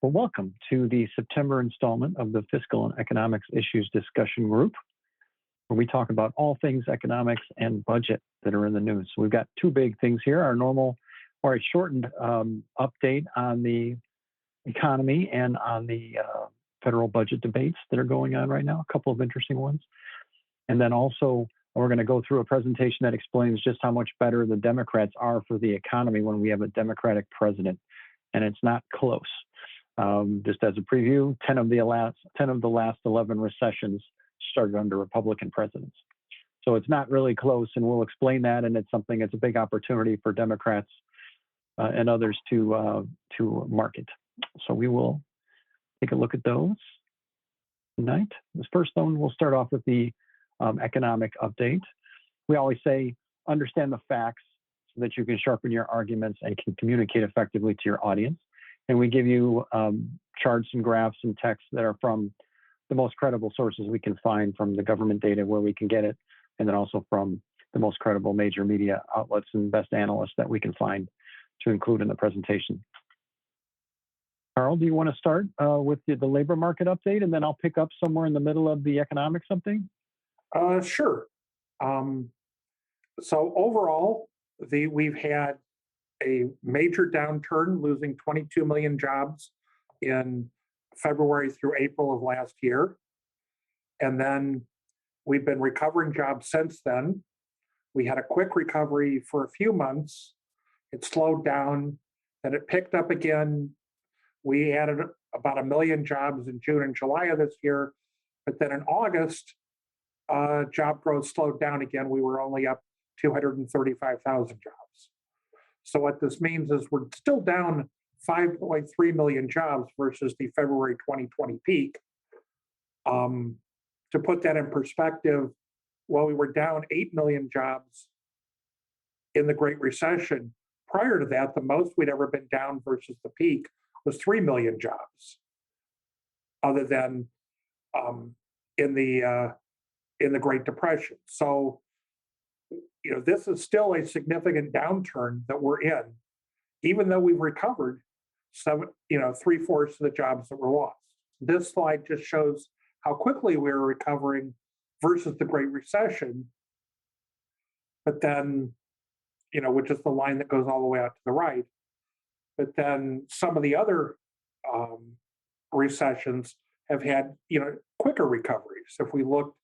Well, welcome to the September installment of the Fiscal and Economics Issues Discussion Group, where we talk about all things economics and budget that are in the news. So we've got two big things here, our normal or a shortened update on the economy and on the federal budget debates that are going on right now, a couple of interesting ones. And then also, we're going to go through a presentation that explains just how much better the Democrats are for the economy when we have a Democratic president, and it's not close. Just as a preview, 10 of the last 11 recessions started under Republican presidents. So it's not really close, and we'll explain that, and it's a big opportunity for Democrats and others to market. So we will take a look at those tonight. This first one, we'll start off with the economic update. We always say, understand the facts so that you can sharpen your arguments and can communicate effectively to your audience. And we give you charts and graphs and text that are from the most credible sources we can find from the government data where we can get it, and then also from the most credible major media outlets and best analysts that we can find to include in the presentation. Carl, do you want to start with the labor market update, and then I'll pick up somewhere in the middle of the economics update? Sure. So overall, we've had a major downturn, losing 22 million jobs in February through April of last year. And then we've been recovering jobs since then. We had a quick recovery for a few months. It slowed down, then it picked up again. We added about 1 million jobs in June and July of this year. But then in August, job growth slowed down again. We were only up 235,000 jobs. So what this means is we're still down 5.3 million jobs versus the February 2020 peak. To put that in perspective, while we were down 8 million jobs in the Great Recession, prior to that, the most we'd ever been down versus the peak was 3 million jobs, other than in the Great Depression. So, this is still a significant downturn that we're in, even though we've recovered 3/4 of the jobs that were lost. This slide just shows how quickly we were recovering versus the Great Recession. But then, which is the line that goes all the way out to the right. But then some of the other recessions have had, quicker recoveries. If we looked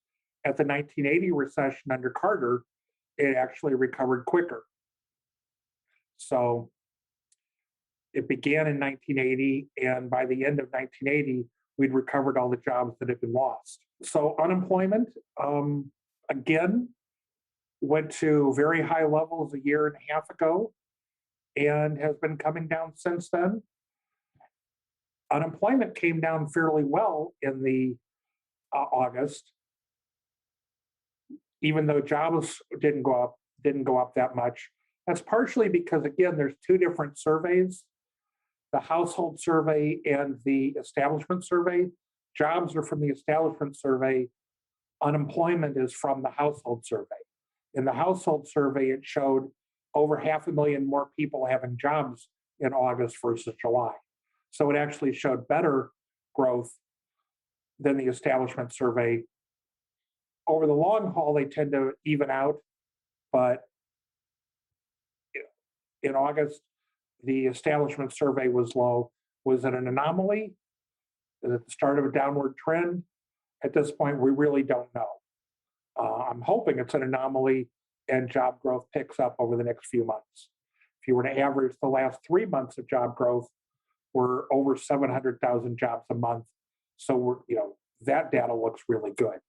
at the 1980 recession under Carter, it actually recovered quicker. So it began in 1980, and by the end of 1980, we'd recovered all the jobs that had been lost. So unemployment, again, went to very high levels a year and a half ago and has been coming down since then. Unemployment came down fairly well in the August, even though jobs didn't go up that much. That's partially because, again, there's two different surveys, the household survey and the establishment survey. Jobs are from the establishment survey. Unemployment is from the household survey. In the household survey, it showed over 500,000 more people having jobs in August versus July. So it actually showed better growth than the establishment survey. Over the long haul, they tend to even out, but in August, the establishment survey was low. Was it an anomaly? Is it the start of a downward trend? At this point, we really don't know. I'm hoping it's an anomaly and job growth picks up over the next few months. If you were to average the last 3 months of job growth, we're over 700,000 jobs a month. So that data looks really good.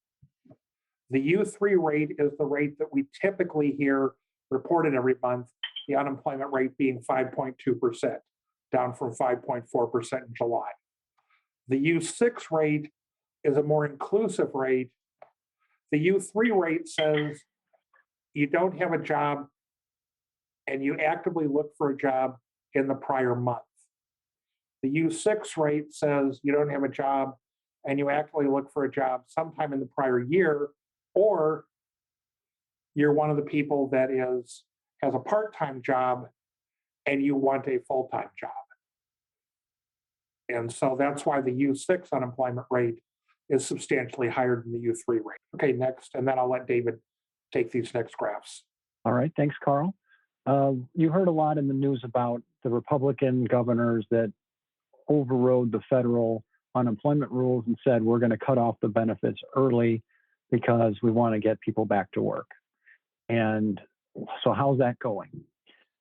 The U3 rate is the rate that we typically hear reported every month, the unemployment rate being 5.2%, down from 5.4% in July. The U6 rate is a more inclusive rate. The U3 rate says you don't have a job and you actively look for a job in the prior month. The U6 rate says you don't have a job and you actively look for a job sometime in the prior year, or you're one of the people that has a part-time job and you want a full-time job. And so that's why the U6 unemployment rate is substantially higher than the U3 rate. Okay, next, and then I'll let David take these next graphs. All right, thanks, Carl. You heard a lot in the news about the Republican governors that overrode the federal unemployment rules and said, we're going to cut off the benefits early because we want to get people back to work. And so how's that going?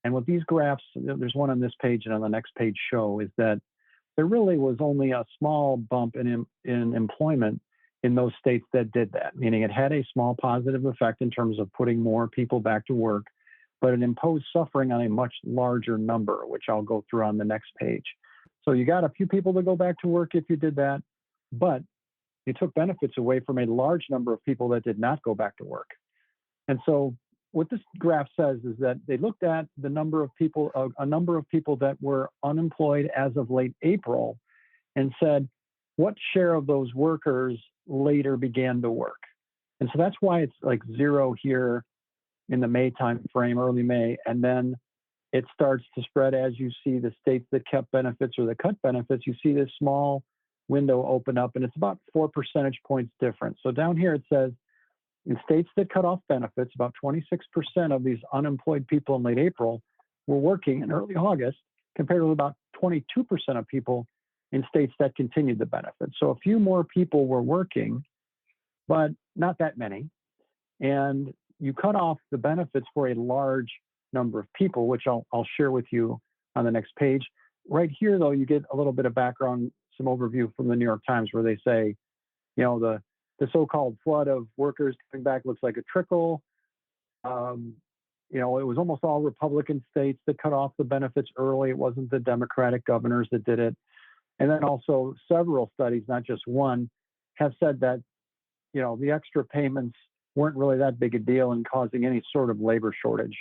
And what these graphs, there's one on this page and on the next page, show is that there really was only a small bump in employment in those states that did that, meaning it had a small positive effect in terms of putting more people back to work, but it imposed suffering on a much larger number, which I'll go through on the next page. So you got a few people to go back to work if you did that, but you took benefits away from a large number of people that did not go back to work. And so what this graph says is that they looked at the number of people, a number of people that were unemployed as of late April, and said, what share of those workers later began to work? And so that's why it's like 0 here in the May time frame, early May, and then it starts to spread as you see the states that kept benefits or that cut benefits. You see this small window open up, and it's about 4 percentage points different. So down here it says, in states that cut off benefits, about 26% of these unemployed people in late April were working in early August, compared to about 22% of people in states that continued the benefits. So a few more people were working, but not that many. And you cut off the benefits for a large number of people, which I'll share with you on the next page. Right here, though, you get a little bit of background, some overview from the New York Times, where they say, you know, the so-called flood of workers coming back looks like a trickle. You know, it was almost all Republican states that cut off the benefits early. It wasn't the Democratic governors that did it. And then also several studies, not just one, have said that, you know, the extra payments weren't really that big a deal in causing any sort of labor shortage.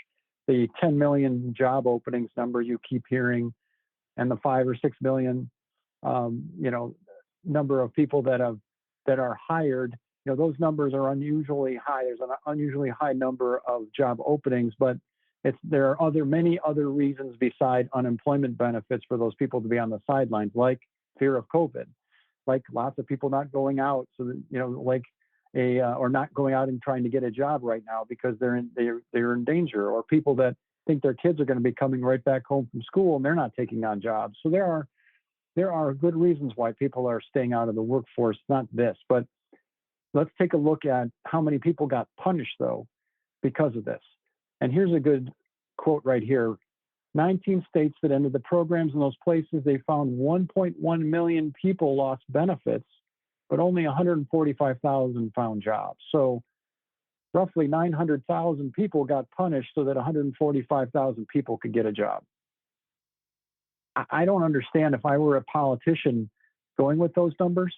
The 10 million job openings number you keep hearing, and the 5 or 6 million, you know, number of people that are hired, you know, those numbers are unusually high. There's an unusually high number of job openings, but there are many other reasons beside unemployment benefits for those people to be on the sidelines, like fear of COVID, like lots of people not going out, so that, you know, like or not going out and trying to get a job right now because they're in danger, or people that think their kids are going to be coming right back home from school and they're not taking on jobs. So there are good reasons why people are staying out of the workforce, not this. But let's take a look at how many people got punished, though, because of this. And here's a good quote right here. 19 states that ended the programs in those places, they found 1.1 million people lost benefits, but only 145,000 found jobs. So roughly 900,000 people got punished so that 145,000 people could get a job. I don't understand. If I were a politician going with those numbers,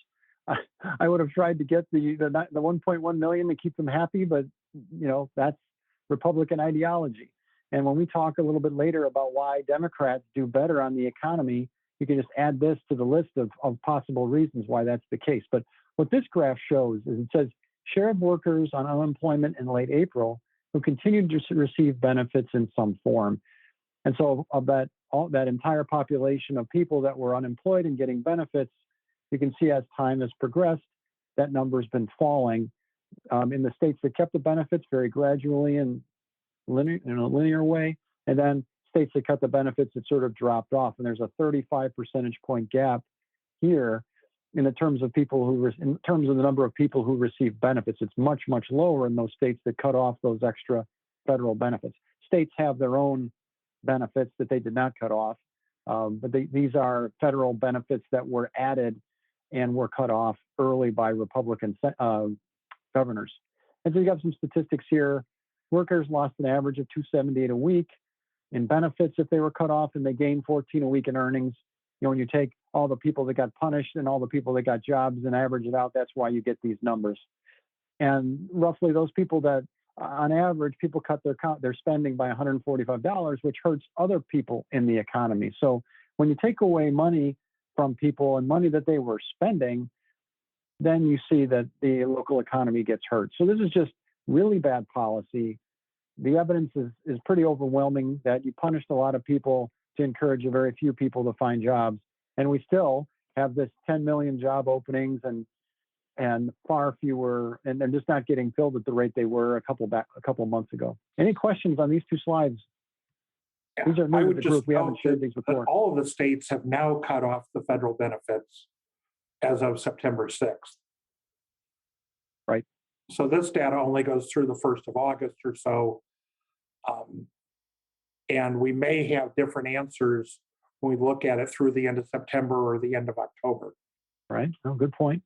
I would have tried to get the 1.1 million to keep them happy, but you know, that's Republican ideology. And when we talk a little bit later about why Democrats do better on the economy, you can just add this to the list of possible reasons why that's the case. But what this graph shows is it says share of workers on unemployment in late April who continued to receive benefits in some form. And so of that entire population of people that were unemployed and getting benefits, you can see as time has progressed, that number has been falling. In the states that kept the benefits, very gradually and in a linear way, and then states that cut the benefits, it sort of dropped off. And there's a 35 percentage point gap here in the terms of in terms of the number of people who receive benefits. It's much, much lower in those states that cut off those extra federal benefits. States have their own benefits that they did not cut off, but these are federal benefits that were added and were cut off early by Republican governors. And so you have some statistics here. Workers lost an average of $278 a week in benefits if they were cut off, and they gained 14 a week in earnings. You know, when you take all the people that got punished and all the people that got jobs and average it out, that's why you get these numbers. And roughly those people that, on average, people cut their spending by $145, which hurts other people in the economy. So when you take away money from people and money that they were spending, then you see that the local economy gets hurt. So this is just really bad policy. The evidence is pretty overwhelming that you punished a lot of people to encourage a very few people to find jobs. And we still, have this 10 million job openings and far fewer, and they're just not getting filled at the rate they were a couple months ago. Any questions on these two slides? These are new to the group. We haven't shared these before. All of the states have now cut off the federal benefits as of September 6th. Right. So this data only goes through the 1st of August or so. And we may have different answers when we look at it through the end of September or the end of October. Right. Oh, good point.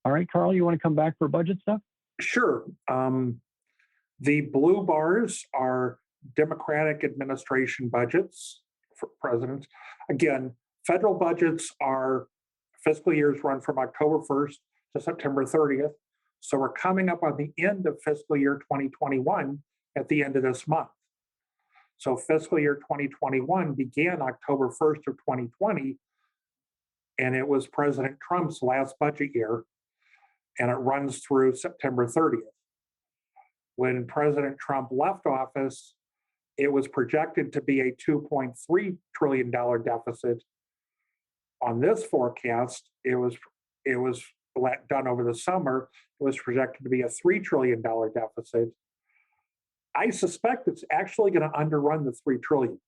All right, Carl, you want to come back for budget stuff? Sure. The blue bars are Democratic administration budgets for presidents. Again, federal budgets are fiscal years run from October 1st to September 30th. So we're coming up on the end of fiscal year 2021 at the end of this month. So fiscal year 2021 began October 1st of 2020, and it was President Trump's last budget year, and it runs through September 30th. When President Trump left office, it was projected to be a $2.3 trillion deficit. On this forecast, it was done over the summer. It was projected to be a $3 trillion deficit. I suspect it's actually going to underrun the $3 trillion.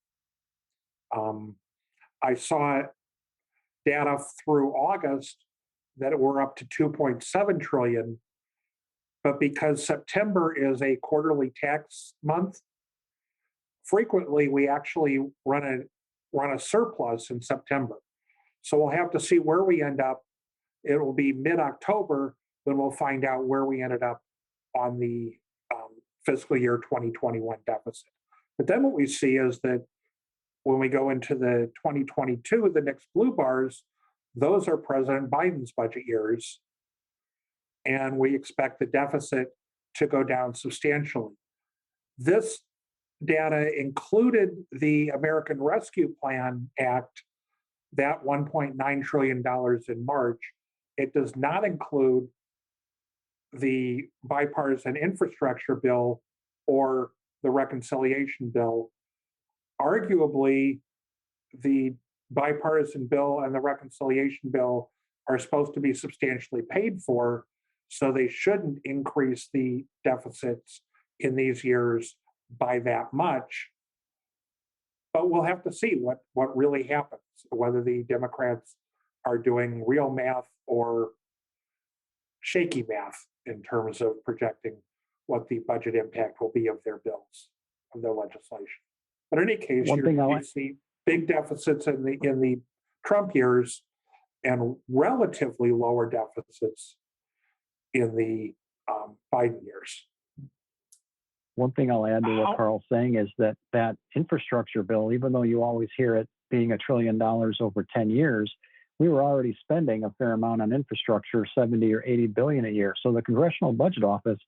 I saw data through August that we're up to 2.7 trillion, but because September is a quarterly tax month, frequently we actually run a surplus in September. So we'll have to see where we end up. It will be mid-October, then we'll find out where we ended up on the fiscal year 2021 deficit. But then what we see is that when we go into the 2022, the next blue bars, those are President Biden's budget years. And we expect the deficit to go down substantially. This data included the American Rescue Plan Act, that $1.9 trillion in March. It does not include the bipartisan infrastructure bill or the reconciliation bill. Arguably, the bipartisan bill and the reconciliation bill are supposed to be substantially paid for, so they shouldn't increase the deficits in these years by that much. But we'll have to see what really happens, whether the Democrats are doing real math or shaky math in terms of projecting what the budget impact will be of their bills, of their legislation. But in any case, you see big deficits in the Trump years and relatively lower deficits in the Biden years. One thing I'll add to what Carl's saying is that infrastructure bill, even though you always hear it being $1 trillion over 10 years, we were already spending a fair amount on infrastructure, 70 or 80 billion a year. So the Congressional Budget Office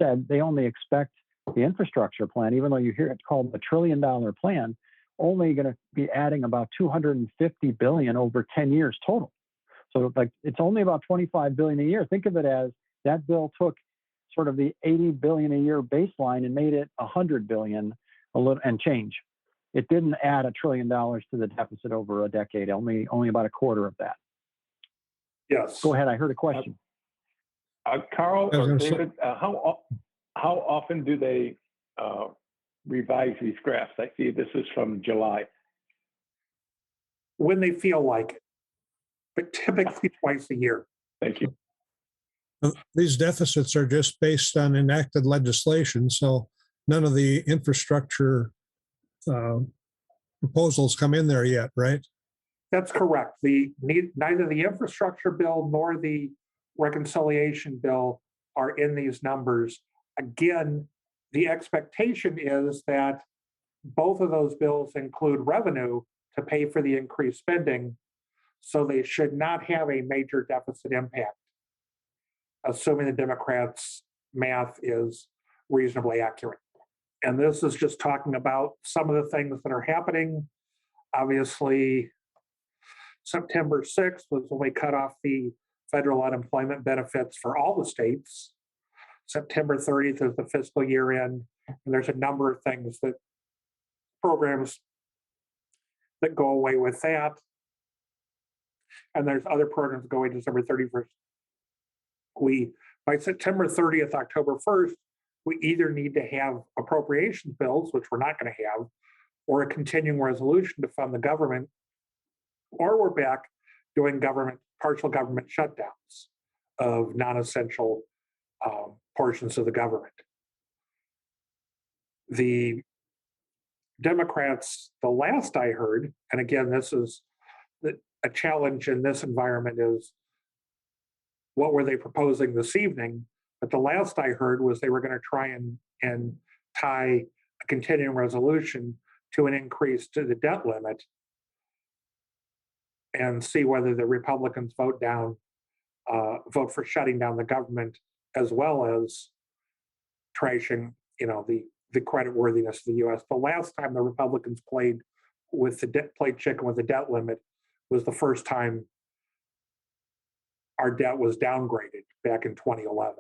said they only expect the infrastructure plan, even though you hear it called a $1 trillion plan, only going to be adding about 250 billion over 10 years total. So like it's only about 25 billion a year. Think of it as that bill took sort of the 80 billion a year baseline and made it 100 billion a little and change. It didn't add $1 trillion to the deficit over a decade, only about a quarter of that. Yes. Go ahead. I heard a question. Carl or David, how often do they revise these graphs? I see this is from July. When they feel like it, but typically twice a year. Thank you. These deficits are just based on enacted legislation, so none of the infrastructure proposals come in there yet, right? That's correct. Neither the infrastructure bill nor the reconciliation bill are in these numbers. Again, the expectation is that both of those bills include revenue to pay for the increased spending, so they should not have a major deficit impact, assuming the Democrats' math is reasonably accurate. And this is just talking about some of the things that are happening. Obviously, September 6th was when we cut off the federal unemployment benefits for all the states. September 30th is the fiscal year end, and there's a number of things that programs that go away with that. and there's other programs going December 31st. By September 30th, October 1st, we either need to have appropriation bills, which we're not going to have, or a continuing resolution to fund the government, or we're back doing partial government shutdowns of non-essential portions of the government. The Democrats, the last I heard, and again, this is a challenge in this environment, is what were they proposing this evening? But the last I heard was they were going to try and tie a continuing resolution to an increase to the debt limit and see whether the Republicans vote for shutting down the government, as well as trashing, the credit worthiness of the U.S. The last time the Republicans played chicken with the debt limit was the first time our debt was downgraded back in 2011.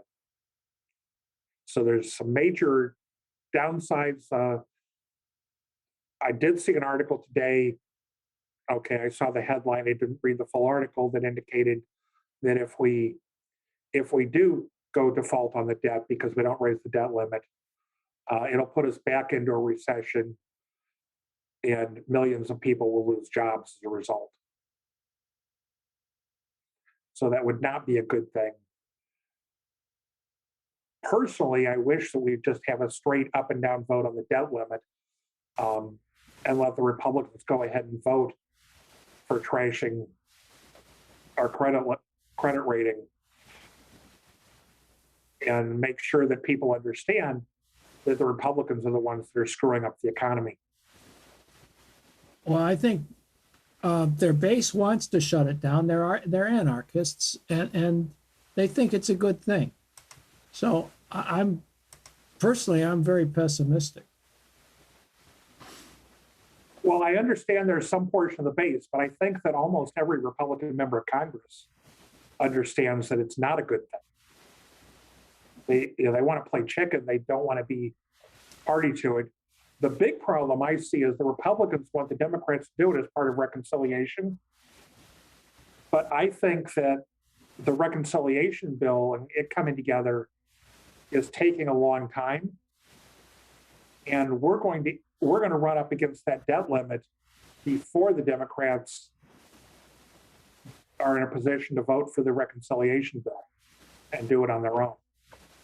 So there's some major downsides. I did see an article today. Okay, I saw the headline. I didn't read the full article that indicated that if we do go default on the debt because we don't raise the debt limit, it'll put us back into a recession, and millions of people will lose jobs as a result. So that would not be a good thing. Personally, I wish that we'd just have a straight up and down vote on the debt limit, and let the Republicans go ahead and vote for trashing our credit rating, and make sure that people understand that the Republicans are the ones that are screwing up the economy. Well, I think their base wants to shut it down. They're anarchists, and they think it's a good thing. So I'm very pessimistic. Well, I understand there's some portion of the base, but I think that almost every Republican member of Congress understands that it's not a good thing. They want to play chicken. They don't want to be party to it. The big problem I see is the Republicans want the Democrats to do it as part of reconciliation. But I think that the reconciliation bill and it coming together is taking a long time. And we're going to run up against that debt limit before the Democrats are in a position to vote for the reconciliation bill and do it on their own.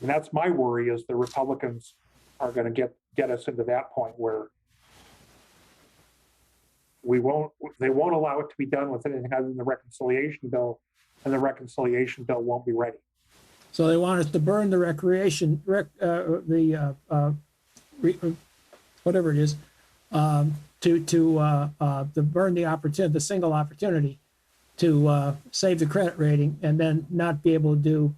And that's my worry, is the Republicans are going to get us into that point where they won't allow it to be done with anything other than the reconciliation bill, and the reconciliation bill won't be ready. So they want us to burn the whatever it is, to burn the single opportunity to save the credit rating, and then not be able to do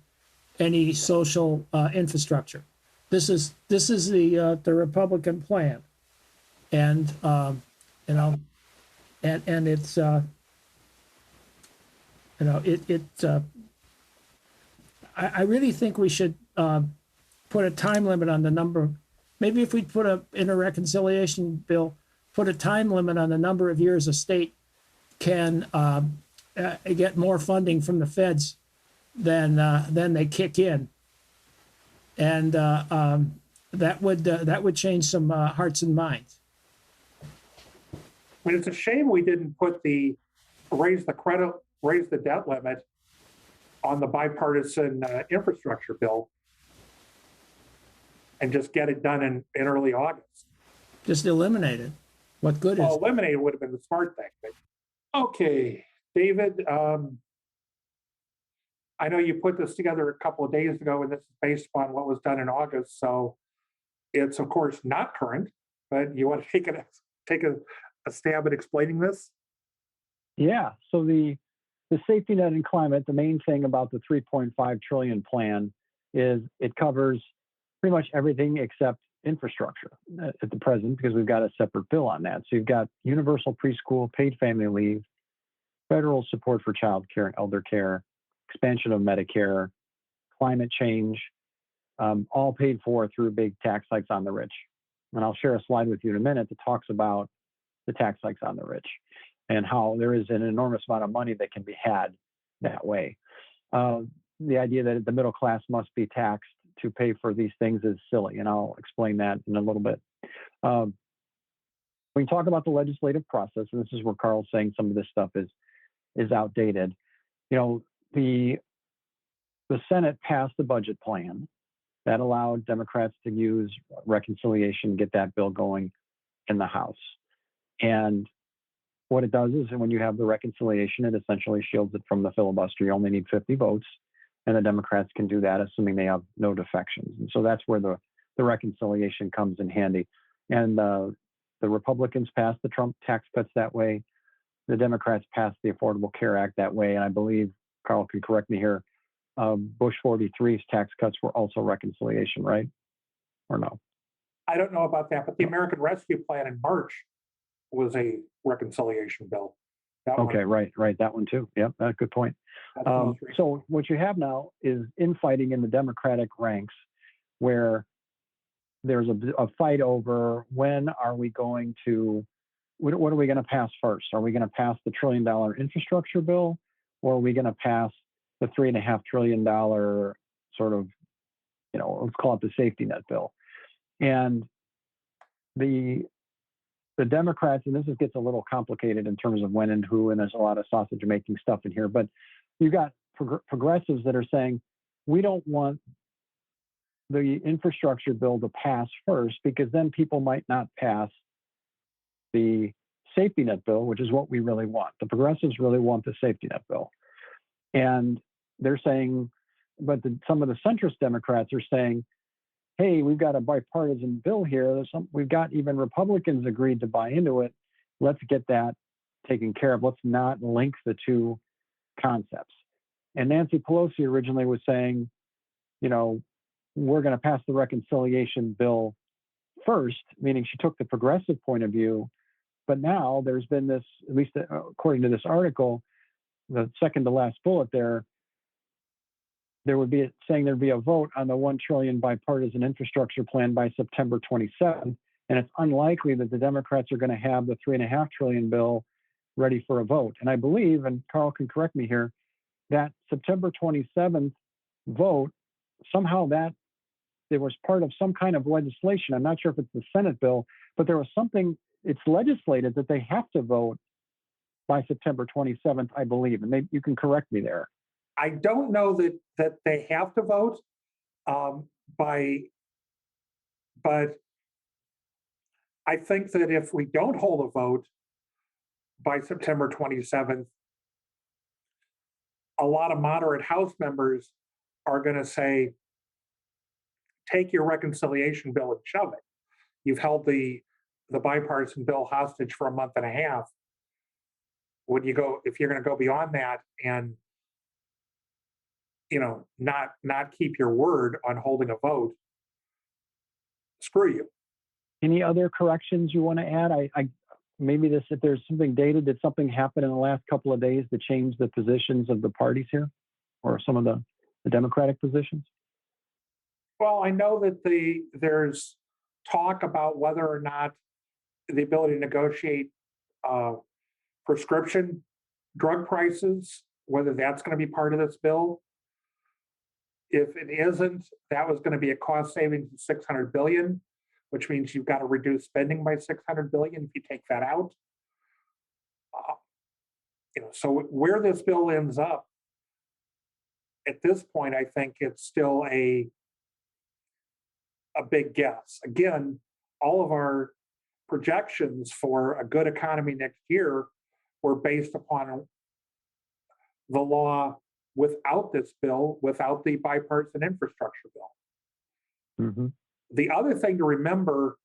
any social infrastructure. This is the Republican plan, and and it's I really think we should put a time limit on the number. Maybe if we in a reconciliation bill, put a time limit on the number of years a state can get more funding from the feds than they kick in, and that would change some hearts and minds. I mean, it's a shame we didn't put raise the debt limit on the bipartisan infrastructure bill and just get it done in early August. Just eliminate it. What good is it? Eliminate it would have been the smart thing. But, okay, David, I know you put this together a couple of days ago, and this is based upon what was done in August. So it's, of course, not current, but you want to take a stab at explaining this? Yeah. So the safety net and climate, the main thing about the 3.5 trillion plan is it covers pretty much everything except infrastructure at the present, because we've got a separate bill on that. So you've got universal preschool, paid family leave, federal support for child care and elder care, expansion of Medicare, climate change, all paid for through big tax hikes on the rich. And I'll share a slide with you in a minute that talks about the tax hikes on the rich. and how there is an enormous amount of money that can be had that way. The idea that the middle class must be taxed to pay for these things is silly, and I'll explain that in a little bit. When you talk about the legislative process, and this is where Carl's saying some of this stuff is outdated. You know, the Senate passed the budget plan that allowed Democrats to use reconciliation, get that bill going in the House. And what it does is when you have the reconciliation, it essentially shields it from the filibuster. You only need 50 votes, and the Democrats can do that, assuming they have no defections. And so that's where the reconciliation comes in handy. And the Republicans passed the Trump tax cuts that way. The Democrats passed the Affordable Care Act that way. And I believe, Carl can correct me here, Bush 43's tax cuts were also reconciliation, right? Or no? I don't know about that, but the American Rescue Plan in March was a reconciliation bill. Okay, right. That one too. Yep, that's a good point. So what you have now is infighting in the Democratic ranks, where there's a fight over when are we going to, what are we going to pass first? Are we going to pass the $1 trillion infrastructure bill, or are we going to pass the $3.5 trillion sort of, let's call it the safety net bill? And the Democrats, and this gets a little complicated in terms of when and who, and there's a lot of sausage making stuff in here, but you've got progressives that are saying, we don't want the infrastructure bill to pass first, because then people might not pass the safety net bill, which is what we really want. The progressives really want the safety net bill. And they're saying, but some of the centrist Democrats are saying, hey, we've got a bipartisan bill here. We've got even Republicans agreed to buy into it. Let's get that taken care of. Let's not link the two concepts. And Nancy Pelosi originally was saying, we're going to pass the reconciliation bill first, meaning she took the progressive point of view. But now there's been this, at least according to this article, the second to last bullet there would be saying there'd be a vote on the $1 trillion bipartisan infrastructure plan by September 27th. And it's unlikely that the Democrats are going to have the $3.5 trillion bill ready for a vote. And I believe, and Carl can correct me here, that September 27th vote, somehow that there was part of some kind of legislation. I'm not sure if it's the Senate bill, but there was something, it's legislated that they have to vote by September 27th, I believe. And maybe you can correct me there. I don't know that they have to vote but I think that if we don't hold a vote by September 27th, a lot of moderate House members are going to say, take your reconciliation bill and shove it. You've held the bipartisan bill hostage for a month and a half. If you're going to go beyond that and not keep your word on holding a vote, screw you. Any other corrections you want to add? Maybe if there's something dated, did something happen in the last couple of days to change the positions of the parties here, or some of the Democratic positions? Well, I know that there's talk about whether or not the ability to negotiate prescription drug prices, whether that's going to be part of this bill. If it isn't, that was going to be a cost savings of $600 billion, which means you've got to reduce spending by $600 billion if you take that out. So where this bill ends up, at this point, I think it's still a big guess. Again, all of our projections for a good economy next year were based upon the law without this bill, without the bipartisan infrastructure bill. Mm-hmm. The other thing to remember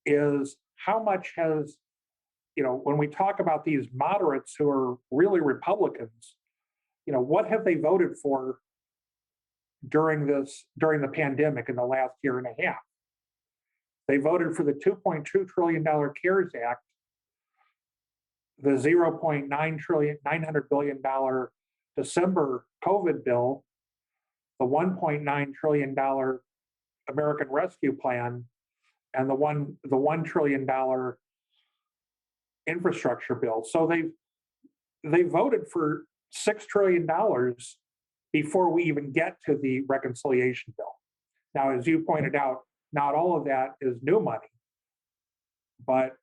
is how much has, when we talk about these moderates who are really Republicans, what have they voted for during the pandemic in the last year and a half? They voted for the $2.2 trillion CARES Act, the $900 billion December COVID bill, the $1.9 trillion American Rescue Plan, and the $1 trillion infrastructure bill. So they voted for $6 trillion before we even get to the reconciliation bill. Now, as you pointed out, not all of that is new money, but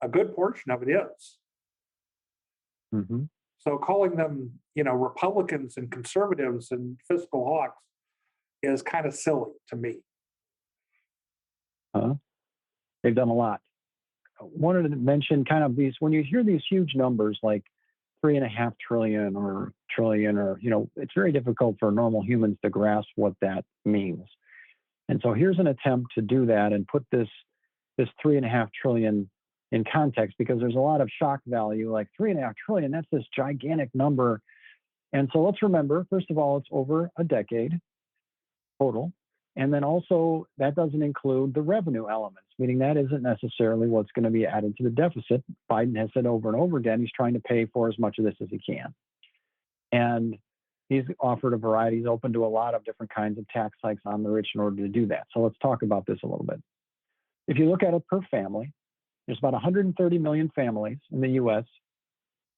a good portion of it is. Mm-hmm. So calling them, Republicans and conservatives and fiscal hawks is kind of silly to me. They've done a lot. I wanted to mention kind of these, when you hear these huge numbers like 3.5 trillion or trillion, or, it's very difficult for normal humans to grasp what that means. And so here's an attempt to do that and put this 3.5 trillion in context, because there's a lot of shock value, like 3.5 trillion, that's this gigantic number. And so let's remember, first of all, it's over a decade total. And then also that doesn't include the revenue elements, meaning that isn't necessarily what's going to be added to the deficit. Biden has said over and over again, he's trying to pay for as much of this as he can. And he's offered a variety, he's open to a lot of different kinds of tax hikes on the rich in order to do that. So let's talk about this a little bit. If you look at it per family, there's about 130 million families in the US.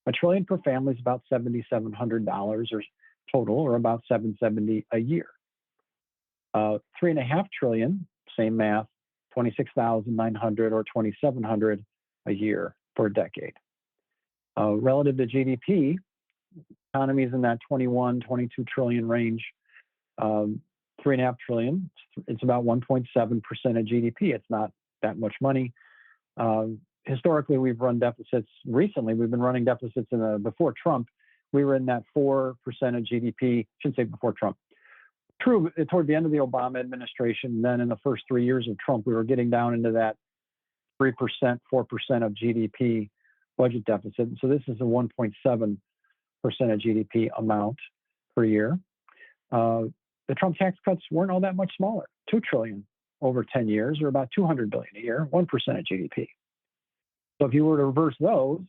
$1 trillion per family is about $7,700 or total, or about $770 a year. 3.5 trillion, same math, 26,900 or 2,700 a year for a decade. Relative to GDP, economies in that 21, 22 trillion range. 3.5 trillion, it's about 1.7% of GDP. It's not that much money. Historically, we've run deficits. Recently, we've been running deficits before Trump. We were in that 4% of GDP. Shouldn't say before Trump. True, toward the end of the Obama administration, then in the first 3 years of Trump, we were getting down into that 3%, 4% of GDP budget deficit. So this is a 1.7% of GDP amount per year. The Trump tax cuts weren't all that much smaller, 2 trillion over 10 years, or about 200 billion a year, 1% of GDP. So if you were to reverse those,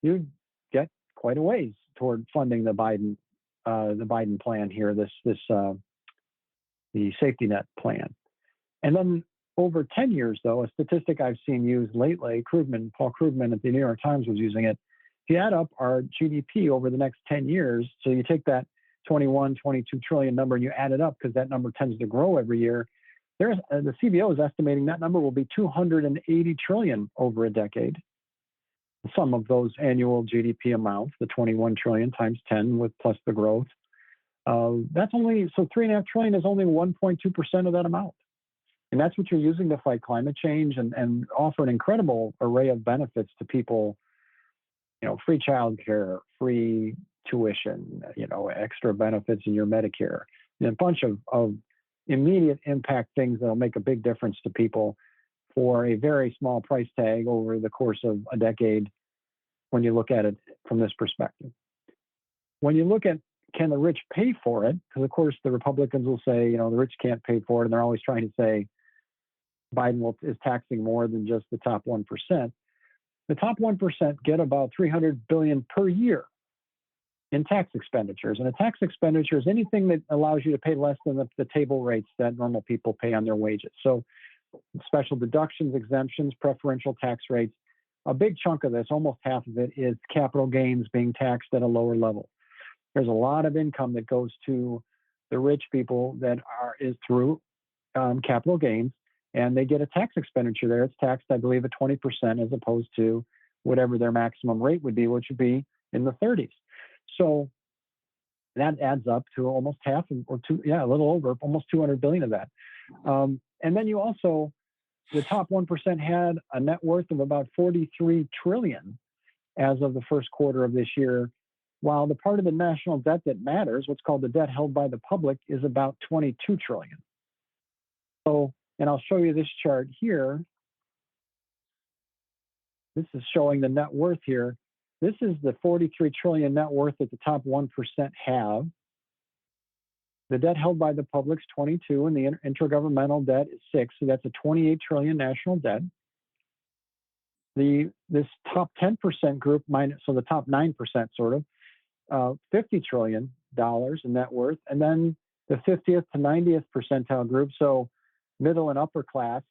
you'd get quite a ways toward funding the Biden plan here, the safety net plan. And then over 10 years, though, a statistic I've seen used lately, Paul Krugman at the New York Times was using it. If you add up our GDP over the next 10 years, so you take that 21, 22 trillion number and you add it up, because that number tends to grow every year, the CBO is estimating that number will be 280 trillion over a decade. The sum of those annual GDP amounts, the 21 trillion times 10 with plus the growth, that's only, so 3.5 trillion is only 1.2% of that amount. And that's what you're using to fight climate change and offer an incredible array of benefits to people, free childcare, free tuition, extra benefits in your Medicare, and a bunch of immediate impact things that'll make a big difference to people for a very small price tag over the course of a decade when you look at it from this perspective. When you look at, can the rich pay for it? Because of course the Republicans will say, the rich can't pay for it, and they're always trying to say Biden is taxing more than just the top 1%. The top 1% get about $300 billion per year in tax expenditures. And a tax expenditure is anything that allows you to pay less than the table rates that normal people pay on their wages. So special deductions, exemptions, preferential tax rates. A big chunk of this, almost half of it, is capital gains being taxed at a lower level. There's a lot of income that goes to the rich people that is through capital gains, and they get a tax expenditure there. It's taxed, I believe, at 20% as opposed to whatever their maximum rate would be, which would be in the 30s. So that adds up to almost half, or a little over, almost 200 billion of that. And then you also, the top 1% had a net worth of about 43 trillion as of the first quarter of this year, while the part of the national debt that matters, what's called the debt held by the public, is about 22 trillion. So, and I'll show you this chart here. This is showing the net worth here. This is the 43 trillion net worth that the top 1% have. The debt held by the public's 22, and the intergovernmental debt is 6, so that's a 28 trillion national debt. This top 10% group, so the top 9% sort of, $50 trillion in net worth, and then the 50th to 90th percentile group, so middle and upper class,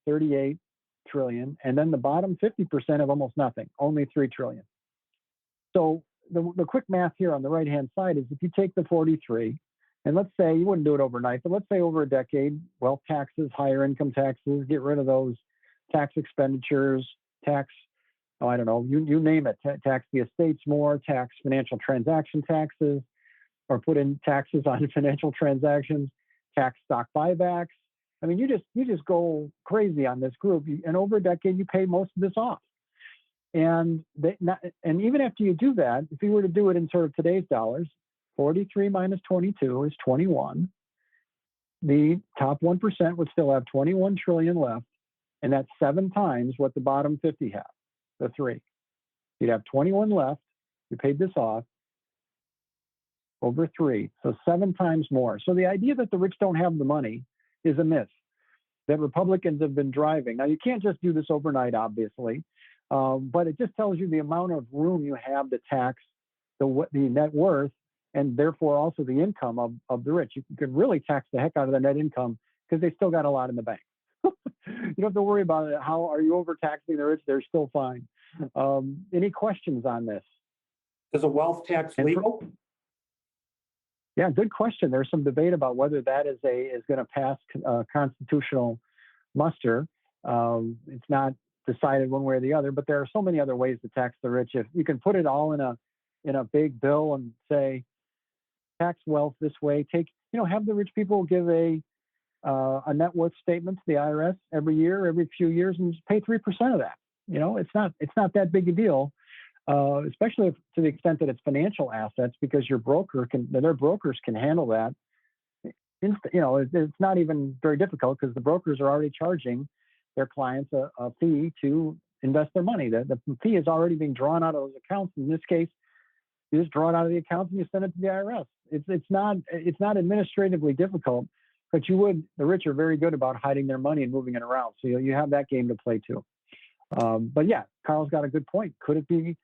38 trillion, and then the bottom 50% have almost nothing, only 3 trillion. So the quick math here on the right-hand side is if you take the 43, and let's say you wouldn't do it overnight, but let's say over a decade, wealth taxes, higher income taxes, get rid of those tax expenditures, tax, oh, I don't know, you name it, tax the estates more, tax financial transaction taxes, or put in taxes on financial transactions, tax stock buybacks. I mean, you just go crazy on this group, and over a decade, you pay most of this off. And even after you do that, if you were to do it in sort of today's dollars, 43 minus 22 is 21. The top 1% would still have 21 trillion left, and that's 7 times what the bottom 50 have, the 3. You'd have 21 left. You paid this off over 3, so 7 times more. So the idea that the rich don't have the money is a myth that Republicans have been driving. Now, you can't just do this overnight, obviously. But it just tells you the amount of room you have to tax the net worth and therefore also the income of the rich. You can really tax the heck out of the net income because they still got a lot in the bank. You don't have to worry about it. How are you overtaxing the rich? They're still fine. Any questions on this? Is a wealth tax legal? Yeah, good question. There's some debate about whether that is going to pass constitutional muster. It's not decided one way or the other, but there are so many other ways to tax the rich. If you can put it all in a big bill and say tax wealth this way, have the rich people give a net worth statement to the IRS every year, every few years, and just pay 3% of that. It's not that big a deal, especially to the extent that it's financial assets, because their brokers can handle that. It's not even very difficult because the brokers are already charging their clients a fee to invest their money. The fee is already being drawn out of those accounts. In this case, you just draw it out of the accounts and you send it to the IRS. It's not administratively difficult, but the rich are very good about hiding their money and moving it around. So you have that game to play too. But yeah, Carl's got a good point. Could it be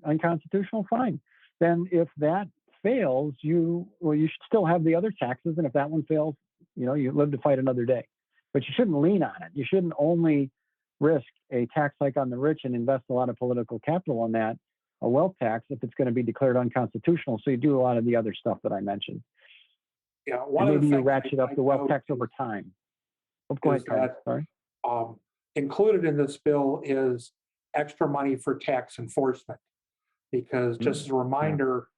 unconstitutional? Fine. Then if that fails, you should still have the other taxes. And if that one fails, you live to fight another day. But you shouldn't lean on it. You shouldn't only risk a tax hike on the rich and invest a lot of political capital on that, a wealth tax, if it's going to be declared unconstitutional. So you do a lot of the other stuff that I mentioned. Yeah, maybe you ratchet up the wealth tax over time. Go ahead, Carl. Sorry. Included in this bill is extra money for tax enforcement, because just as a reminder,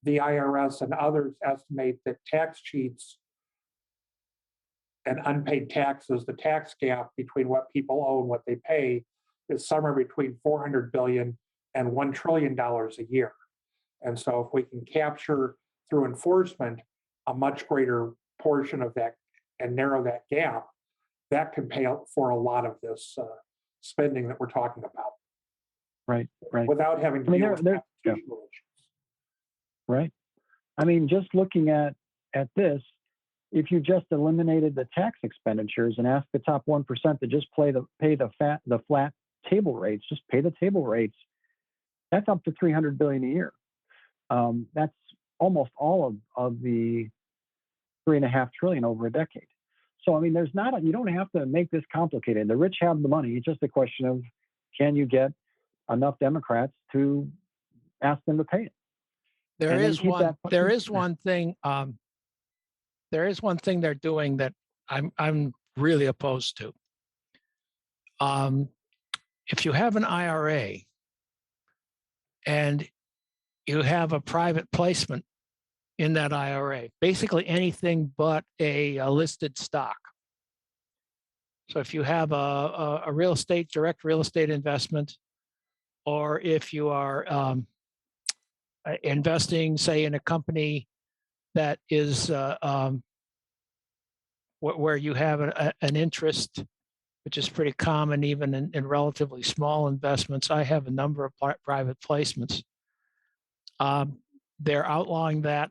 the IRS and others estimate that tax cheats and unpaid taxes, the tax gap between what people owe and what they pay, is somewhere between $400 billion and $1 trillion a year. And so if we can capture through enforcement a much greater portion of that and narrow that gap, that can pay for a lot of this spending that we're talking about. Right. Without having to deal with constitutional issues. Right. I mean, just looking at this, if you just eliminated the tax expenditures and asked the top 1% to just pay the flat table rates, just pay the table rates, that's up to $300 billion a year. That's almost all of the $3.5 trillion over a decade. So I mean, you don't have to make this complicated. The rich have the money. It's just a question of, can you get enough Democrats to ask them to pay it? There is one thing they're doing that I'm really opposed to. If you have an IRA and you have a private placement in that IRA, basically anything but a listed stock. So if you have a direct real estate investment, or if you are investing, say, in a company that is where you have an interest, which is pretty common even in relatively small investments. I have a number of private placements. They're outlawing that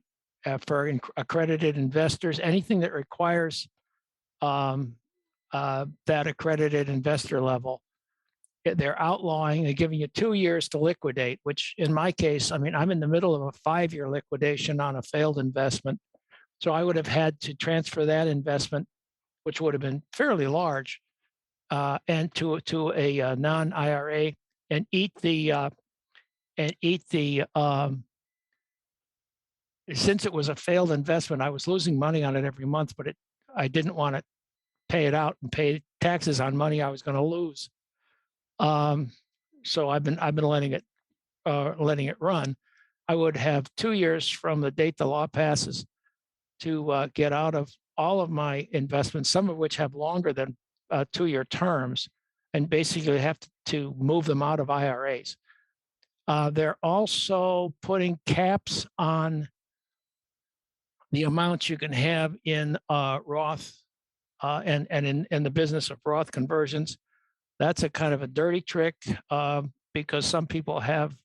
for accredited investors. Anything that requires that accredited investor level, they're outlawing. They're giving you 2 years to liquidate, which in my case, I mean, I'm in the middle of a 5-year liquidation on a failed investment. So I would have had to transfer that investment, which would have been fairly large, and to a non-IRA, and eat the and eat the, since it was a failed investment, I was losing money on it every month, but I didn't want to pay it out and pay taxes on money I was going to lose. So I've been letting it run. I would have 2 years from the date the law passes to get out of all of my investments, some of which have longer than 2-year terms, and basically have to move them out of IRAs. They're also putting caps on the amounts you can have in Roth and in the business of Roth conversions. That's a kind of a dirty trick because some people have,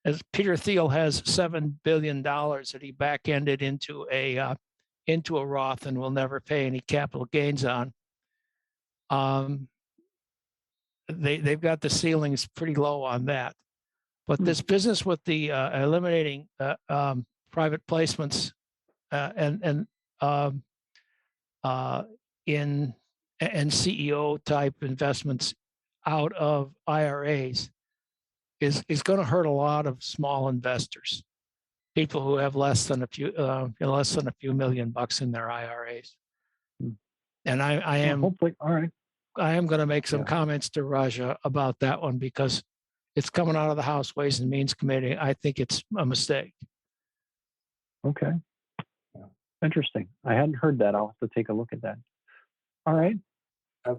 as Peter Thiel has $7 billion that he back-ended into a Roth and will never pay any capital gains on. They've got the ceilings pretty low on that. But this business with the eliminating private placements and CEO type investments out of IRAs is going to hurt a lot of small investors, people who have less than a few million bucks in their IRAs. And I am hopefully, all right. I am going to make some comments to Raja about that one because it's coming out of the House Ways and Means Committee. I think it's a mistake. Okay. Interesting. I hadn't heard that. I'll have to take a look at that. All right.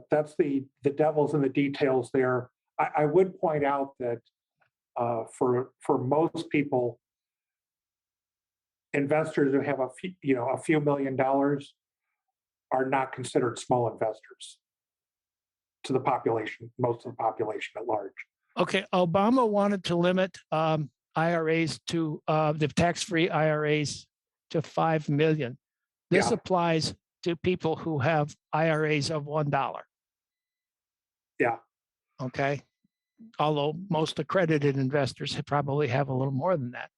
That's the devil's in the details there. I would point out that for most people, investors who have a few million dollars are not considered small investors to the population, most of the population at large. Okay, Obama wanted to limit IRAs to the tax-free IRAs to 5 million. This applies to people who have IRAs of $1. Yeah. Okay. Although most accredited investors probably have a little more than that.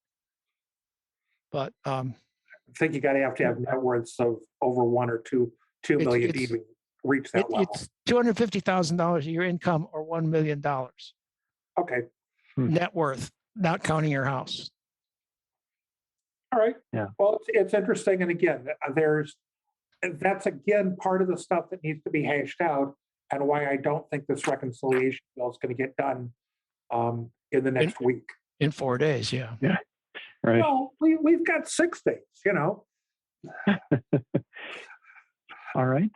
But I think you got to have net worths of over 1 or 2 million to even reach that level. It's $250,000 a year income or $1 million. Okay. Net worth, not counting your house. All right. Yeah. Well, it's interesting. And again, that's again part of the stuff that needs to be hashed out and why I don't think this reconciliation bill is going to get done in the next week. In 4 days, yeah. Yeah. Right. Well, we've got 6 days, All right.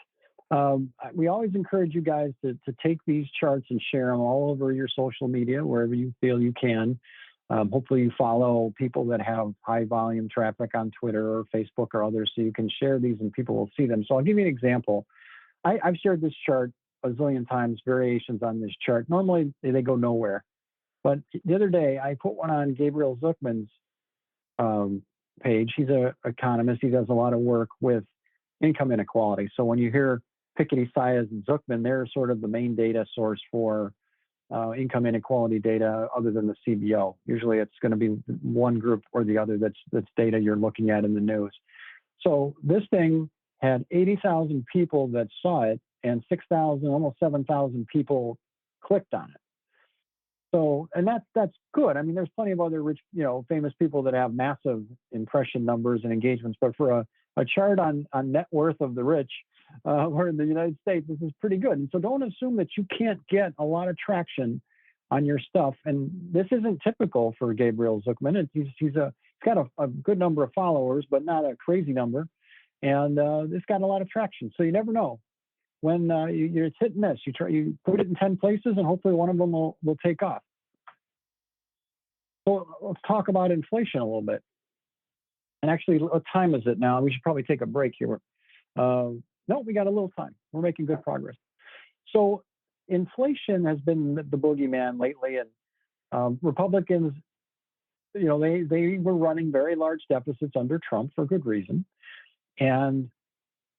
We always encourage you guys to take these charts and share them all over your social media, wherever you feel you can. Hopefully you follow people that have high volume traffic on Twitter or Facebook or others, so you can share these and people will see them. So I'll give you an example. I've shared this chart a zillion times, variations on this chart. Normally they go nowhere. But the other day I put one on Gabriel Zuckman's page. He's an economist. He does a lot of work with income inequality. So when you hear Piketty, Saez, and Zuckman, they're sort of the main data source for income inequality data other than the CBO. Usually it's going to be one group or the other that's data you're looking at in the news. So this thing had 80,000 people that saw it and 6,000, almost 7,000 people clicked on it. So, and that's good. I mean, there's plenty of other rich, famous people that have massive impression numbers and engagements, but for a chart on net worth of the rich, or in the United States, this is pretty good. And so don't assume that you can't get a lot of traction on your stuff. And this isn't typical for Gabriel Zuckman. He's got a good number of followers, but not a crazy number. And it's got a lot of traction. So you never know when you're hit and miss. You put it in 10 places and hopefully one of them will take off. So let's talk about inflation a little bit. And actually, what time is it now? We should probably take a break here. No, we got a little time. We're making good progress. So inflation has been the boogeyman lately, and Republicans, they were running very large deficits under Trump for good reason. And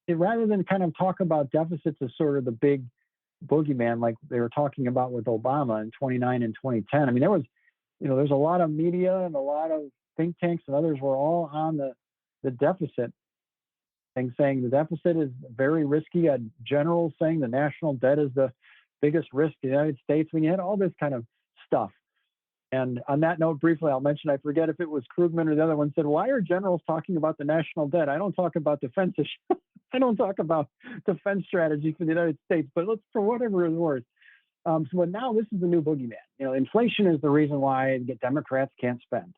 rather than kind of talk about deficits as sort of the big boogeyman like they were talking about with Obama in 2009 and 2010, I mean, there's a lot of media and a lot of think tanks and others were all on the deficit thing, saying the deficit is very risky. Generals saying the national debt is the biggest risk in the United States. I mean, you had all this kind of stuff. And on that note, briefly, I'll mention, I forget if it was Krugman or the other one said, why are generals talking about the national debt? I don't talk about defense issues. I don't talk about defense strategy for the United States, but let's, for whatever it's worth. But now this is the new boogeyman. Inflation is the reason why Democrats can't spend.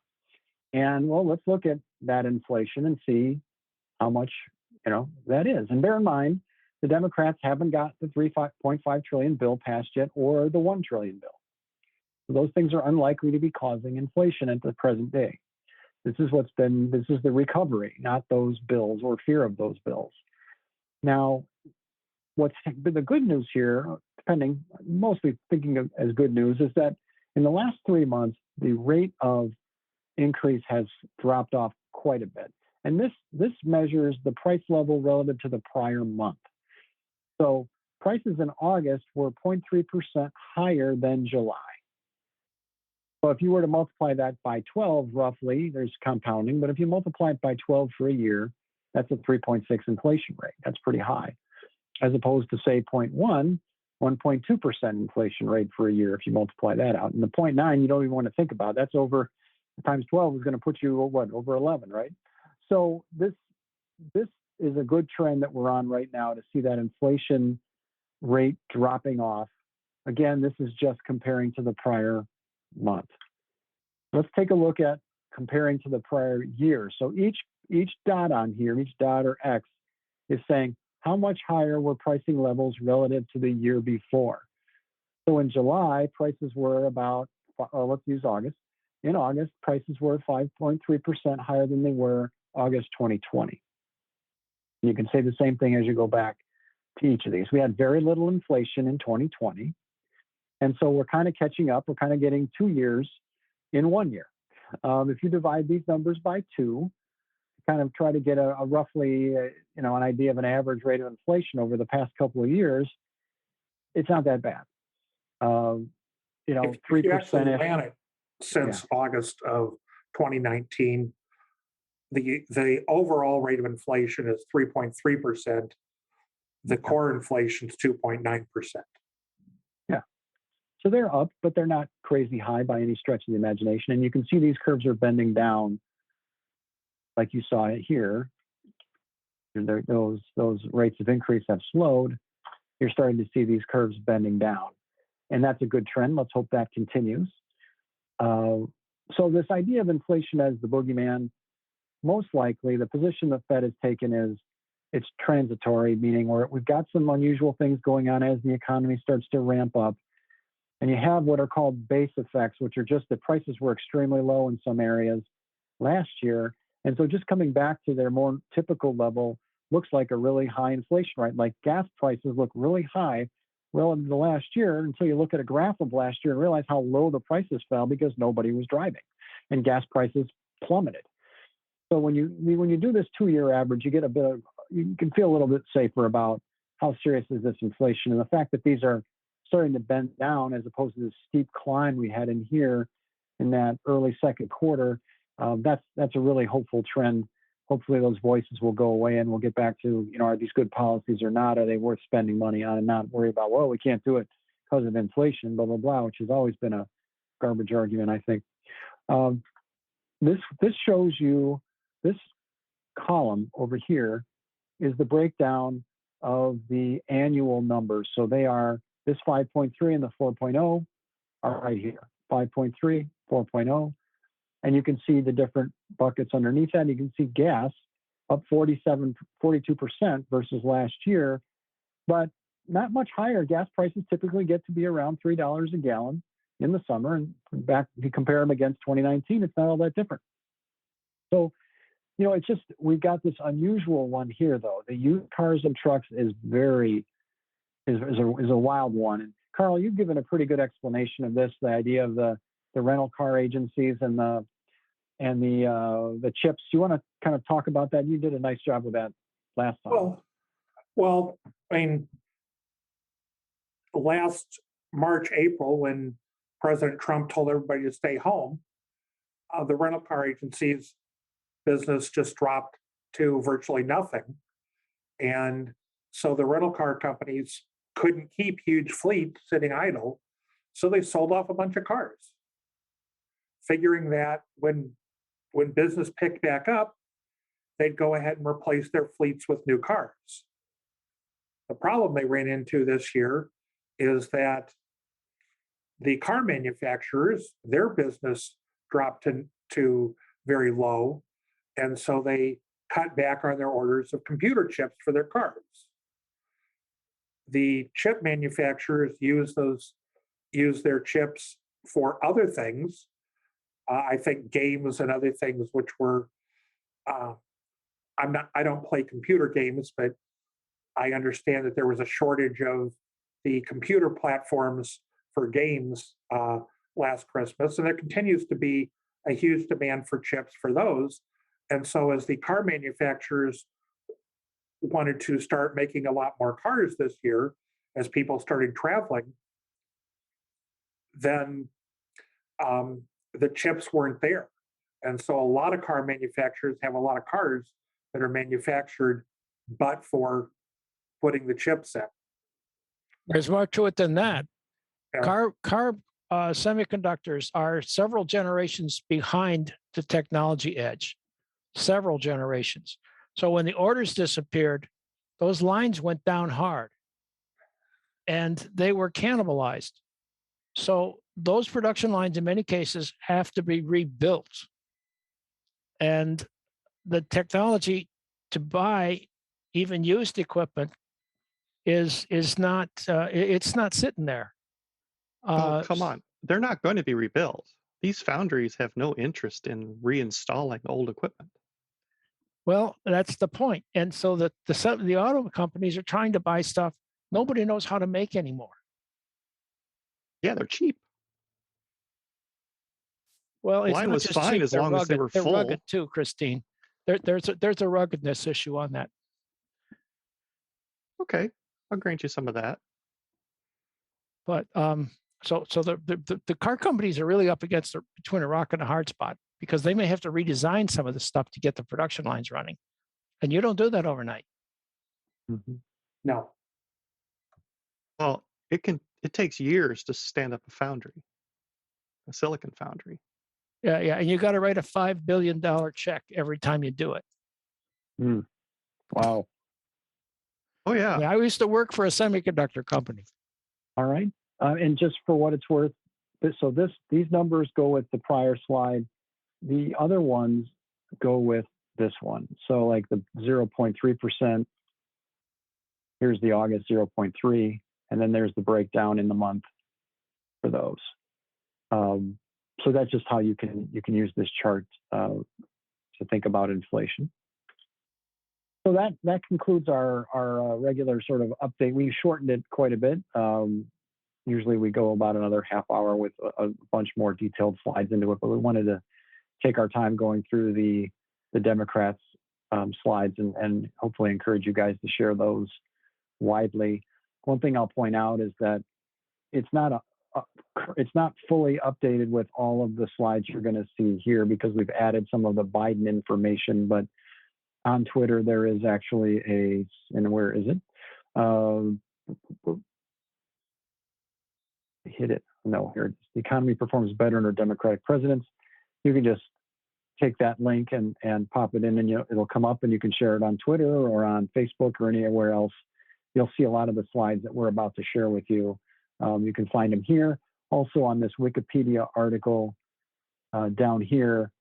And well, let's look at that inflation and see how much, that is. And bear in mind, the Democrats haven't got the 3.5 trillion bill passed yet, or the 1 trillion bill. So those things are unlikely to be causing inflation at the present day. This is the recovery, not those bills or fear of those bills. Now, what's been the good news here, mostly thinking of as good news, is that in the last 3 months, the rate of increase has dropped off quite a bit. And this measures the price level relative to the prior month. So prices in August were 0.3% higher than July. So if you were to multiply that by 12, roughly, there's compounding, but if you multiply it by 12 for a year, that's a 3.6 inflation rate. That's pretty high, as opposed to, say, 1.2% inflation rate for a year if you multiply that out. And the 0.9, you don't even want to think about. That's over, times 12 is going to put you, over 11, right? So this is a good trend that we're on right now, to see that inflation rate dropping off. Again, this is just comparing to the prior month. Let's take a look at comparing to the prior year. So each dot on here, each dot or X, is saying how much higher were pricing levels relative to the year before. So in July, prices were about, let's use August. In August, prices were 5.3% higher than they were August 2020. You can say the same thing as you go back to each of these. We had very little inflation in 2020. And so we're kind of catching up. We're kind of getting 2 years in 1 year. If you divide these numbers by 2, kind of try to get a roughly, an idea of an average rate of inflation over the past couple of years, it's not that bad. 3%. If you actually ran it since August of 2019, the overall rate of inflation is 3.3%. The core inflation is 2.9%. Yeah. So they're up, but they're not crazy high by any stretch of the imagination. And you can see these curves are bending down, like you saw it here. Those rates of increase have slowed. You're starting to see these curves bending down. And that's a good trend. Let's hope that continues. So this idea of inflation as the boogeyman, most likely the position the Fed has taken is it's transitory, meaning we've got some unusual things going on as the economy starts to ramp up. And you have what are called base effects, which are just the prices were extremely low in some areas last year. And so just coming back to their more typical level looks like a really high inflation rate. Like gas prices look really high relative to last year until you look at a graph of last year and realize how low the prices fell because nobody was driving and gas prices plummeted. So when you do this 2-year average, you can feel a little bit safer about how serious is this inflation, and the fact that these are starting to bend down as opposed to the steep climb we had in here in that early second quarter. That's a really hopeful trend. Hopefully those voices will go away and we'll get back to, are these good policies or not? Are they worth spending money on, and not worry about, well, we can't do it because of inflation, blah, blah, blah, which has always been a garbage argument, I think. This shows you, this column over here is the breakdown of the annual numbers. So they are, this 5.3 and the 4.0 are right here, 5.3, 4.0. And you can see the different buckets underneath that. You can see gas up 42% versus last year, but not much higher. Gas prices typically get to be around $3 a gallon in the summer. And back, if you compare them against 2019, it's not all that different. So, it's just, we've got this unusual one here, though. The used cars and trucks is a wild one. And Carl, you've given a pretty good explanation of this, the idea of the rental car agencies and the chips. Do you want to kind of talk about that? You did a nice job with that last time. Well, last March, April, when President Trump told everybody to stay home, the rental car agencies business just dropped to virtually nothing. And so the rental car companies couldn't keep huge fleets sitting idle. So they sold off a bunch of cars. figuring that when business picked back up, they'd go ahead and replace their fleets with new cars. The problem they ran into this year is that the car manufacturers, their business dropped to very low, and so they cut back on their orders of computer chips for their cars. The chip manufacturers use their chips for other things. I think games and other things, which were I don't play computer games, but I understand that there was a shortage of the computer platforms for games last Christmas, and there continues to be a huge demand for chips for those. And so as the car manufacturers wanted to start making a lot more cars this year, as people started traveling, then the chips weren't there. And so a lot of car manufacturers have a lot of cars that are manufactured but for putting the chips in. There's more to it than that. Yeah. Car semiconductors are several generations behind the technology edge, several generations. So when the orders disappeared, those lines went down hard and they were cannibalized. So those production lines in many cases have to be rebuilt. And the technology to buy even used equipment is not it's not sitting there. Oh, come on. They're not going to be rebuilt. These foundries have no interest in reinstalling old equipment. Well, that's the point. And so the auto companies are trying to buy stuff nobody knows how to make anymore. Yeah, they're cheap. Well, it's Line not was just fine cheap, as they're long as they rugged. were They're full. rugged too, Christine. There's a ruggedness issue on that. Okay, I'll grant you some of that. But so the car companies are really up against between a rock and a hard spot because they may have to redesign some of the stuff to get the production lines running, and you don't do that overnight. Mm-hmm. No. Well, it takes years to stand up a foundry, a silicon foundry. Yeah, and you got to write a $5 billion check every time you do it. Mm. Wow. Oh yeah. I used to work for a semiconductor company. All right. And just for what it's worth, so these numbers go with the prior slide. The other ones go with this one. So like the 0.3%, here's the August 0.3, and then there's the breakdown in the month for those. So that's just how you can use this chart to think about inflation. So that concludes our regular sort of update. We shortened it quite a bit. Usually we go about another half hour with a bunch more detailed slides into it, but we wanted to take our time going through the Democrats' slides and hopefully encourage you guys to share those widely. One thing I'll point out is that it's not fully updated with all of the slides you're going to see here because we've added some of the Biden information, but on Twitter there is actually and where is it? Hit it. No, here it is. The economy performs better under Democratic presidents. You can just take that link and pop it in and it'll come up and you can share it on Twitter or on Facebook or anywhere else. You'll see a lot of the slides that we're about to share with you. You can find them here. Also on this Wikipedia article down here,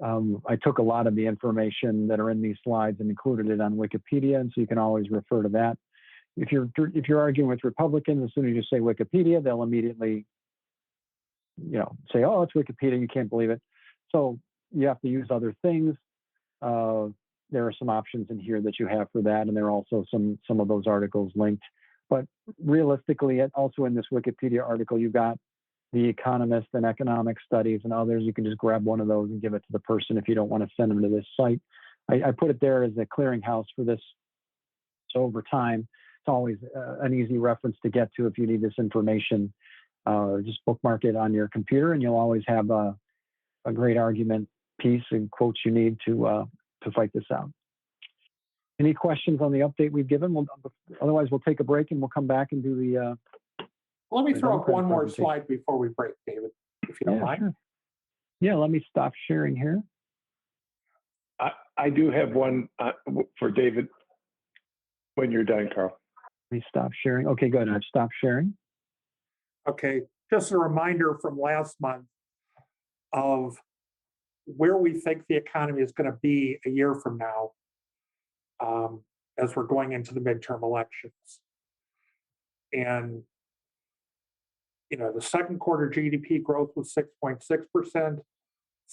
I took a lot of the information that are in these slides and included it on Wikipedia, and so you can always refer to that. If you're arguing with Republicans, as soon as you say Wikipedia, they'll immediately, say, "Oh, it's Wikipedia. You can't believe it." So you have to use other things. There are some options in here that you have for that, and there are also some of those articles linked. But realistically, also in this Wikipedia article, you got The Economist and Economic Studies and others. You can just grab one of those and give it to the person if you don't want to send them to this site. I put it there as a clearinghouse for this. So over time, it's always an easy reference to get to if you need this information. Just bookmark it on your computer, and you'll always have a great argument piece and quotes you need to fight this out. Any questions on the update we've given? Otherwise, we'll take a break and we'll come back and do the. Let me throw up one more slide before we break, David, if you don't mind. Yeah, let me stop sharing here. I do have one for David when you're done, Carl. Let me stop sharing. Okay, good. I've stopped sharing. Okay, just a reminder from last month of where we think the economy is going to be a year from now, as we're going into the midterm elections. And, you know, the second quarter GDP growth was 6.6%.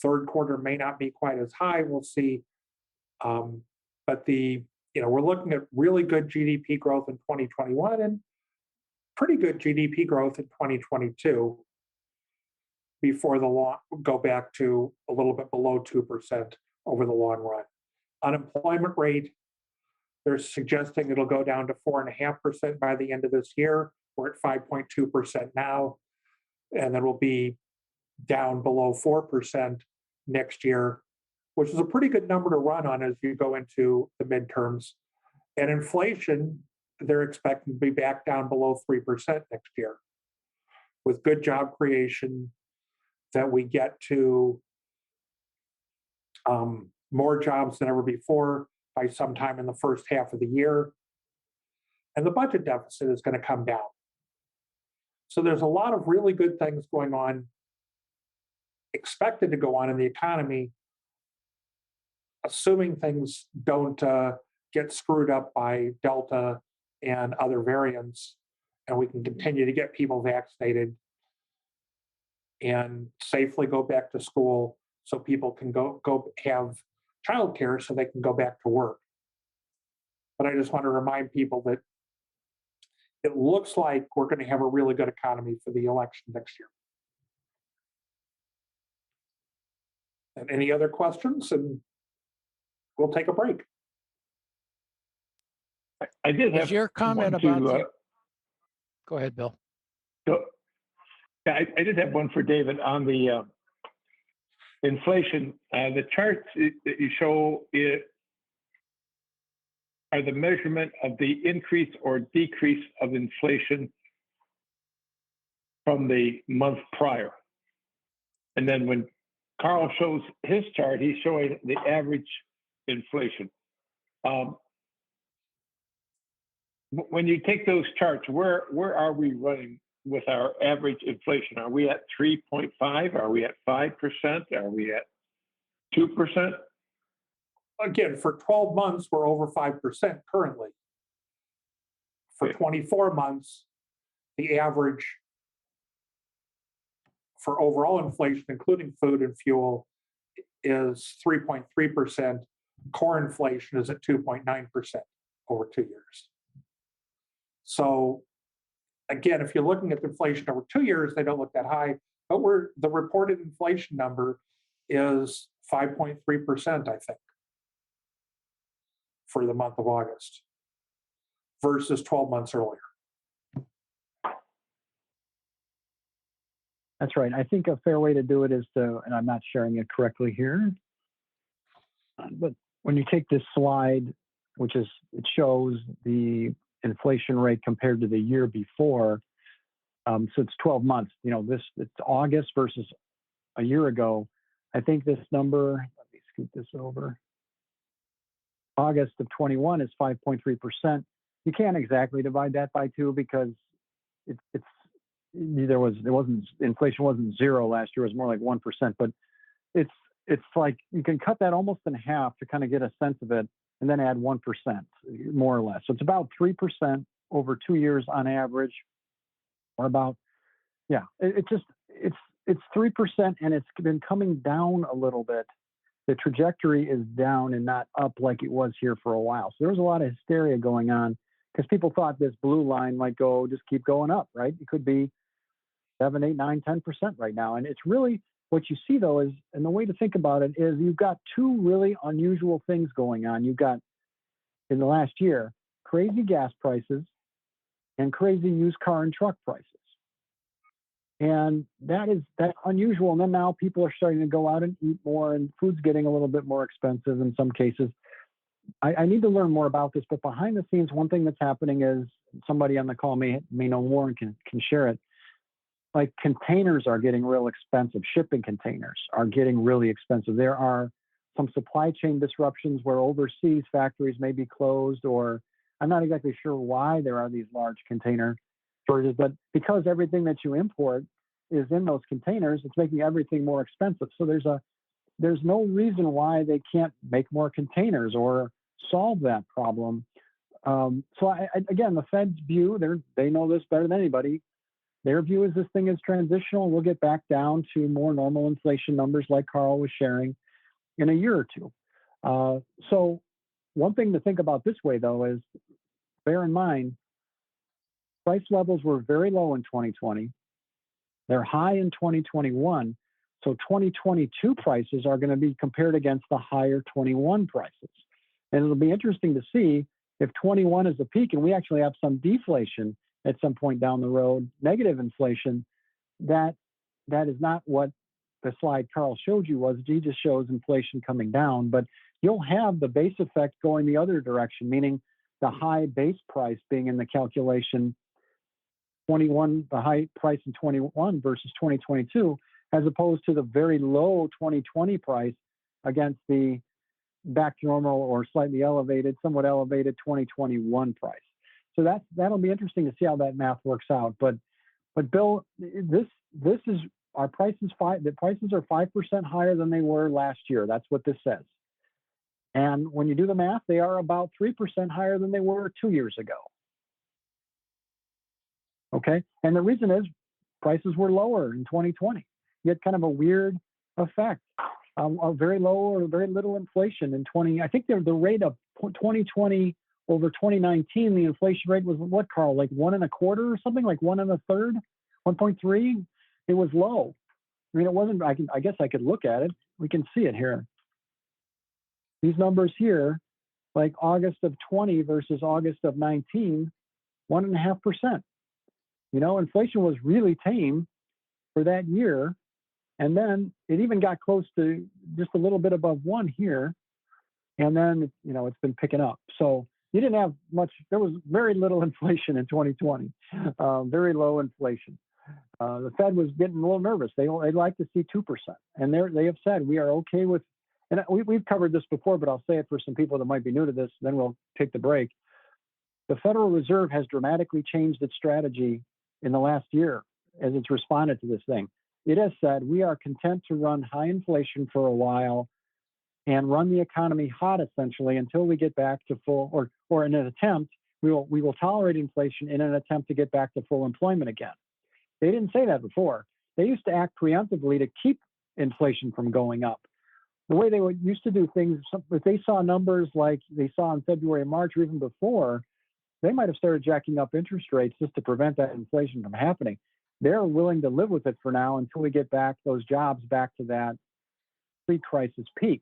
Third quarter may not be quite as high. We'll see. But we're looking at really good GDP growth in 2021 and pretty good GDP growth in 2022 before go back to a little bit below 2% over the long run. Unemployment rate, they're suggesting it'll go down to 4.5% by the end of this year. We're at 5.2% now, and then we'll be down below 4% next year, which is a pretty good number to run on as you go into the midterms. And inflation, they're expecting to be back down below 3% next year. With good job creation, that we get to more jobs than ever before by sometime in the first half of the year. And the budget deficit is going to come down. So there's a lot of really good things going on, expected to go on in the economy, assuming things don't get screwed up by Delta and other variants, and we can continue to get people vaccinated and safely go back to school so people can go have childcare so they can go back to work. But I just want to remind people that it looks like we're going to have a really good economy for the election next year. And any other questions? And we'll take a break. I did have your comment about go ahead, Bill. So, yeah, I did have one for David on the inflation. The charts that you show are the measurement of the increase or decrease of inflation from the month prior. And then when Carl shows his chart, he's showing the average inflation. When you take those charts, where are we running with our average inflation? Are we at 3.5? Are we at 5%? Are we at 2%? Again, for 12 months, we're over 5% currently. For 24 months, the average for overall inflation, including food and fuel, is 3.3%. Core inflation is at 2.9% over 2 years. So again, if you're looking at the inflation over 2 years, they don't look that high, but the reported inflation number is 5.3%, I think, for the month of August versus 12 months earlier. That's right. I think a fair way to do it is and I'm not sharing it correctly here, but when you take this slide, it shows the inflation rate compared to the year before. So it's 12 months. It's August versus a year ago. I think this number, let me scoot this over. August of 21 is 5.3%. You can't exactly divide that by 2 because inflation wasn't 0 last year. It was more like 1%. But it's like you can cut that almost in half to kind of get a sense of it, and then add 1%, more or less. So it's about 3% over 2 years on average, or about, yeah. It's 3%, and it's been coming down a little bit. The trajectory is down and not up like it was here for a while. So there was a lot of hysteria going on because people thought this blue line might just keep going up, right? It could be 7, 8, 9, 10% right now. And it's really what you see, though, is, and the way to think about it is you've got 2 really unusual things going on. You've got, in the last year, crazy gas prices and crazy used car and truck prices. And that's unusual. And then now people are starting to go out and eat more, and food's getting a little bit more expensive in some cases. I need to learn more about this, but behind the scenes, one thing that's happening is, somebody on the call may know more and can share it. like containers are getting real expensive. Shipping containers are getting really expensive. There are some supply chain disruptions where overseas factories may be closed, or I'm not exactly sure why there are these large container shortages, but because everything that you import is in those containers, it's making everything more expensive. So there's no reason why they can't make more containers or solve that problem. So again, the Fed's view, they know this better than anybody. Their view is this thing is transitional. We'll get back down to more normal inflation numbers like Carl was sharing in a year or two. So one thing to think about this way, though, is bear in mind, price levels were very low in 2020. They're high in 2021. So 2022 prices are going to be compared against the higher 21 prices. And it'll be interesting to see if 21 is the peak and we actually have some deflation at some point down the road, negative inflation, that is not what the slide Carl showed you was. He just shows inflation coming down, but you'll have the base effect going the other direction, meaning the high base price being in the calculation 21, the high price in 21 versus 2022, as opposed to the very low 2020 price against the back to normal or slightly elevated, somewhat elevated 2021 price. So that'll be interesting to see how that math works out. But Bill, this is our prices. The prices are 5% higher than they were last year. That's what this says. And when you do the math, they are about 3% higher than they were 2 years ago. Okay, and the reason is prices were lower in 2020. You had kind of a weird effect. A very low or very little inflation in 20. I think the rate of 2020 over 2019, the inflation rate was what, Carl? Like 1.25 or something, like 1 1/3, 1.3. It was low. I mean, it wasn't. I guess I could look at it. We can see it here. These numbers here, like August of 20 versus August of 19, 1.5%. You know, inflation was really tame for that year. And then it even got close to just a little bit above 1 here. And then, you know, it's been picking up. So you didn't have much, there was very little inflation in 2020, very low inflation. The Fed was getting a little nervous. They'd like to see 2%. And they have said, we are okay with, and we've covered this before, but I'll say it for some people that might be new to this, then we'll take the break. The Federal Reserve has dramatically changed its strategy in the last year as it's responded to this thing. It has said we are content to run high inflation for a while and run the economy hot essentially until we get back to full, or in an attempt, we will tolerate inflation in an attempt to get back to full employment again. They didn't say that before. They used to act preemptively to keep inflation from going up. The way they used to do things, if they saw numbers like they saw in February and March or even before, they might have started jacking up interest rates just to prevent that inflation from happening. They're willing to live with it for now until we get back those jobs back to that pre-crisis peak.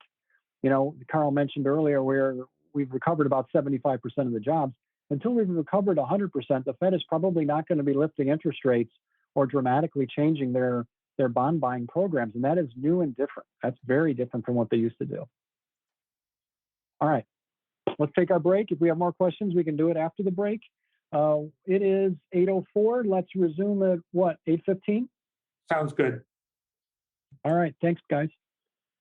You know, Carl mentioned earlier where we've recovered about 75% of the jobs. Until we've recovered 100%, the Fed is probably not going to be lifting interest rates or dramatically changing their bond buying programs. And that is new and different. That's very different from what they used to do. All right, let's take our break. If we have more questions, we can do it after the break. It is 8:04. Let's resume at what, 8:15? Sounds good. All right. Thanks, guys.